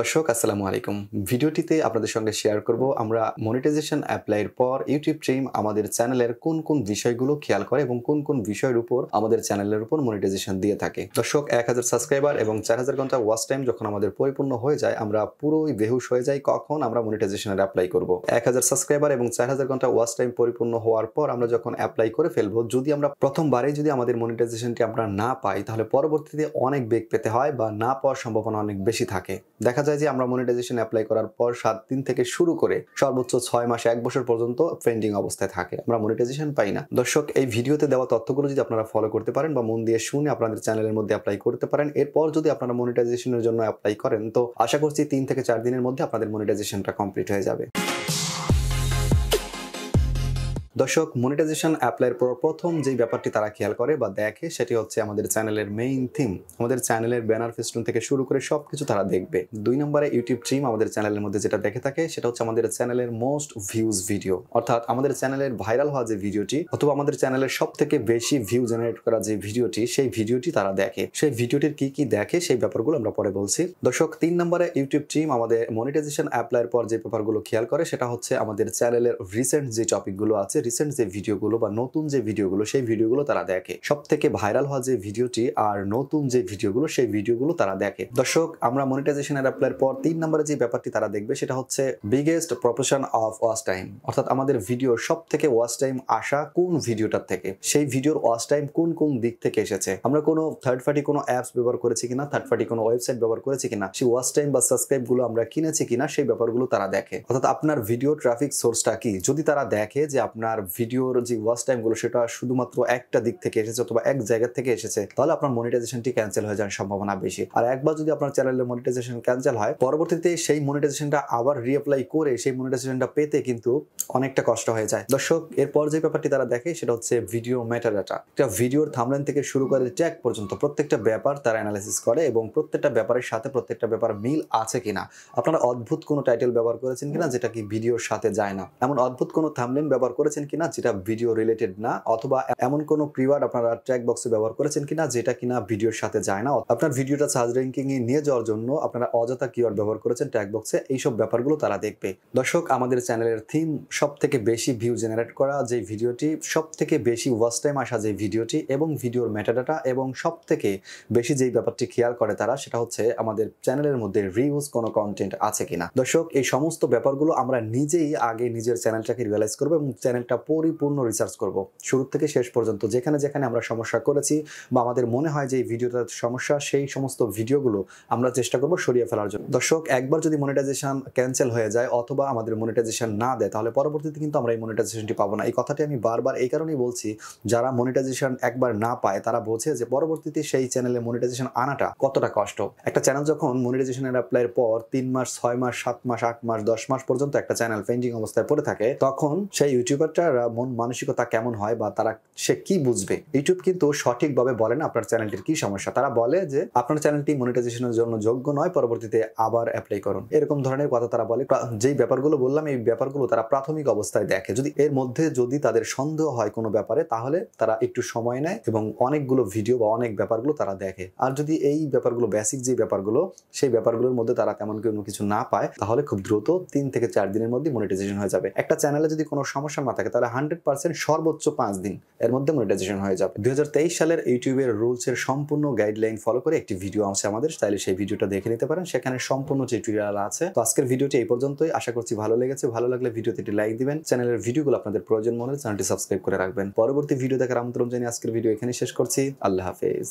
দর্শক আসসালামু আলাইকুম। ভিডিওটিতে আপনাদের সঙ্গে শেয়ার করব আমরা মনিটাইজেশন অ্যাপ্লাইয়ের পর ইউটিউব টিম আমাদের চ্যানেলের কোন কোন বিষয়গুলো খেয়াল করে এবং কোন কোন বিষয়ের উপর আমাদের চ্যানেলের উপর মনিটাইজেশন দিয়ে থাকে। দর্শক 1000 সাবস্ক্রাইবার এবং 4000 ঘন্টা ওয়াচ টাইম যখন আমাদের পরিপূর্ণ হয়ে যায় আমরা পুরোই বেহুশ হয়ে যাই কখন আমরা মনিটাইজেশনের অ্যাপ্লাই করব। 1000 সাবস্ক্রাইবার এবং 4000 ঘন্টা ওয়াচ টাইম পরিপূর্ণ হওয়ার পর আমরা যখন অ্যাপ্লাই করে ফেলবো, যদি আমরা প্রথমবারেই যদি আমাদের মনিটাইজেশনটি আমরা না পাই তাহলে পরবর্তীতে অনেক বেগ পেতে হয় বা না পাওয়ার সম্ভাবনা অনেক বেশি থাকে। দেখা যায় যে আমরা মনিটাইজেশন অ্যাপ্লাই করার পর 7 দিন থেকে শুরু করে সর্বোচ্চ 6 মাস 1 বছর পর্যন্ত পেন্ডিং অবস্থায় থাকে, আমরা মনিটাইজেশন পাই না। দর্শক, এই ভিডিওতে দেওয়া তথ্যগুলো যদি আপনারা ফলো করতে পারেন বা মন দিয়ে শুনে আপনাদের চ্যানেলের মধ্যে অ্যাপ্লাই করতে পারেন, এরপর যদি আপনারা মনিটাইজেশনের জন্য অ্যাপ্লাই করেন তো আশা করছি 3 থেকে 4 দিনের মধ্যে আপনাদের মনিটাইজেশনটা কমপ্লিট হয়ে যাবে। দর্শক, মনিটাইজেশন অ্যাপ্লাইয়ের পর প্রথম যে ব্যাপারটি তারা খেয়াল করে বা দেখে সেটি হচ্ছে আমাদের চ্যানেলের মেইন থিম, আমাদের চ্যানেলের ব্যানার ফেস্টুন থেকে শুরু করে সবকিছু তারা দেখবে। 2 নম্বরে ইউটিউব টিম আমাদের চ্যানেলের মধ্যে যেটা দেখে থাকে সেটা হচ্ছে আমাদের চ্যানেলের মোস্ট ভিউজ ভিডিও, অর্থাৎ আমাদের চ্যানেলের ভাইরাল হওয়া যে ভিডিওটি অথবা আমাদের চ্যানেলের সব থেকে বেশি ভিউ জেনারেট করা যে ভিডিওটি, সেই ভিডিওটি তারা দেখে। সেই ভিডিওটির কি কি দেখে সেই ব্যাপারগুলো আমরা পরে বলছি। দর্শক, 3 নম্বরে ইউটিউব টিম আমাদের মনিটাইজেশন অ্যাপ্লাইয়ের পর যে ব্যাপারগুলো খেয়াল করে সেটা হচ্ছে আমাদের চ্যানেলের রিসেন্ট যে টপিকগুলো আছে, রিসেন্ট যে ভিডিওগুলো বা নতুন যে ভিডিওগুলো, সেই ভিডিওগুলো তারা দেখে। সব থেকে ভাইরাল হওয়া যে ভিডিওটি আর নতুন যে ভিডিওগুলো, সেই ভিডিওগুলো তারা দেখে। দর্শক, আমরা মনিটাইজেশনের অ্যাপ্লাইয়ের পর 3 নম্বরে যে ব্যাপারটি তারা দেখবে সেটা হচ্ছে biggest proportion of watch time, অর্থাৎ আমাদের ভিডিওর সব থেকে ওয়াচ টাইম আসা কোন ভিডিওটার থেকে, সেই ভিডিওর ওয়াচ টাইম কোন কোন দিক থেকে এসেছে, আমরা কোনো থার্ড পার্টি কোনো অ্যাপস ব্যবহার করেছি কিনা, থার্ড পার্টি কোনো ওয়েবসাইট ব্যবহার করেছি কিনা, সেই ওয়াচ টাইম বা সাবস্ক্রাইব গুলো আমরা কিনেছি কিনা, সেই ব্যাপারগুলো তারা দেখে। অর্থাৎ আপনার ভিডিও ট্রাফিক সোর্সটা কি, যদি তারা দেখে যে আপনার ভিডিওর যে ওয়াচ টাইম গুলো সেটা শুধুমাত্র একটা দিক থেকে এসেছে অথবা এক জায়গা থেকে এসেছে, তাহলে আপনার মনিটাইজেশনটি ক্যান্সেল হয়ে যাওয়ার সম্ভাবনা বেশি। আর একবার যদি আপনার চ্যানেলের মনিটাইজেশন ক্যান্সেল হয়, পরবর্তীতে সেই মনিটাইজেশনটা আবার রিঅ্যাপ্লাই করে সেই মনিটাইজেশনটা পেতে কিন্তু অনেকটা কষ্ট হয়ে যায়। দর্শক, এরপর যে ব্যাপারটি তারা দেখে সেটা হচ্ছে ভিডিও মেটাডাটা। একটা ভিডিওর থাম্বনেল থেকে শুরু করে ট্যাগ পর্যন্ত প্রত্যেকটা ব্যাপার তারা অ্যানালাইসিস করে এবং প্রত্যেকটা ব্যাপারের সাথে প্রত্যেকটা ব্যাপার মিল আছে কিনা। আপনারা অদ্ভুত কোনো টাইটেল ব্যবহার করেছেন কিনা যেটা কি ভিডিওর সাথে যায় না, এমন অদ্ভুত কোনো থাম্বনেল ব্যবহার করেছেন কিনা যেটা ভিডিও রিলেটেড না, অথবা এমন কোনো কিওয়ার্ড আপনারা ট্যাগ বক্সে ব্যবহার করেছেন কিনা যেটা কিনা ভিডিওর সাথে যায় না, আপনার ভিডিওটা সার্চ র্যাঙ্কিং এ নিয়ে যাওয়ার জন্য আপনারা অযথা কিওয়ার্ড ব্যবহার করেছেন ট্যাগ বক্সে, এইসব ব্যাপারগুলো তারা দেখবে। দর্শক, আমাদের চ্যানেলের থিম, সব থেকে বেশি ভিউ জেনারেট করা যে ভিডিওটি, সব থেকে বেশি ওয়াচ টাইম আসা যে ভিডিওটি এবং ভিডিওর মেটাডাটা, এবং সব থেকে বেশি যেই ব্যাপারটি খেয়াল করে তারা সেটা হচ্ছে আমাদের চ্যানেলের মধ্যে রিউজ কোনো কন্টেন্ট আছে কিনা। দর্শক, এই সমস্ত ব্যাপারগুলো আমরা নিজেই আগে নিজের চ্যানেলটাকে রিয়েলাইজ করবো এবং চ্যানেলটা পরিপূর্ণ রিসার্চ করব শুরু থেকে শেষ পর্যন্ত। যেখানে যেখানে আমরা সমস্যা করেছি বা আমাদের মনে হয় যে এই ভিডিওটার সমস্যা, সেই সমস্ত ভিডিওগুলো আমরা চেষ্টা করব সরিয়ে ফেলার জন্য। দর্শক, একবার যদি মনিটাইজেশন ক্যান্সেল হয়ে যায় অথবা আমাদের মনিটাইজেশন না দেয় তাহলে পরবর্তীতে কিন্তু আমরা এই মনিটাইজেশনটি পাবো না। এই কথাটি আমি বারবার এই কারণেই বলছি, যারা মনিটাইজেশন একবার না পায় তারা বোঝে যে পরবর্তীতে সেই চ্যানেলে মনিটাইজেশন আনাটা কতটা কষ্ট। একটা চ্যানেল যখন মনিটাইজেশনের অ্যাপ্লাইয়ের পর 3 মাস 6 মাস 7 মাস 8 মাস 10 মাস পর্যন্ত একটা চ্যানেল পেন্ডিং অবস্থায় পড়ে থাকে, তখন সেই ইউটিউবারটার মন মানসিকতা কেমন হয় বা তারা সে কি বুঝবে। ইউটিউব কিন্তু সঠিকভাবে বলে না আপনার চ্যানেলটির কি সমস্যা, তারা বলে যে আপনার চ্যানেলটি মনিটাইজেশনের জন্য যোগ্য নয়, পরবর্তীতে আবার অ্যাপ্লাই করুন, এরকম ধরনের কথা তারা বলে। যেই ব্যাপারগুলো বললাম এই ব্যাপারগুলো তারা প্রাথমিক অবস্থায় দেখে। যদি এর মধ্যে যদি তাদের সন্দেহ হয় কোনো ব্যাপারে তাহলে তারা একটু সময় নেয় এবং অনেকগুলো ভিডিও বা অনেক ব্যাপারগুলো তারা দেখে। আর যদি এই ব্যাপারগুলো বেসিক যে ব্যাপারগুলো, সেই ব্যাপারগুলোর মধ্যে তারা তেমন কোনো কিছু না পায় তাহলে খুব দ্রুত 3 থেকে 4 দিনের মধ্যে মনিটাইজেশন হয়ে যাবে। একটা চ্যানেলে যদি কোনো সমস্যা না থাকে তাহলে 100% সর্বোচ্চ 5 দিন এর মধ্যে মনিটাইজেশন হয়ে যাবে। 2023 সালের ইউটিউবের রুলস এর সম্পূর্ণ গাইডলাইন ফলো করে একটি ভিডিও আছে আমাদের, চাইলে সেই ভিডিওটা দেখে নিতে পারেন, সেখানে সম্পূর্ণ টিউটোরিয়াল আছে। তো আজকের ভিডিওটি এই পর্যন্তই, আশা করছি ভালো লেগেছে। ভালো লাগলে ভিডিওতে একটি লাইক দিবেন, চ্যানেলের ভিডিওগুলো আপনাদের প্রয়োজন মনে হলে চ্যানেলটি সাবস্ক্রাইব করে রাখবেন। পরবর্তী ভিডিও দেখার আমন্ত্রণ জানিয়ে আজকের ভিডিও এখানে শেষ করছি। আল্লাহ হাফেজ।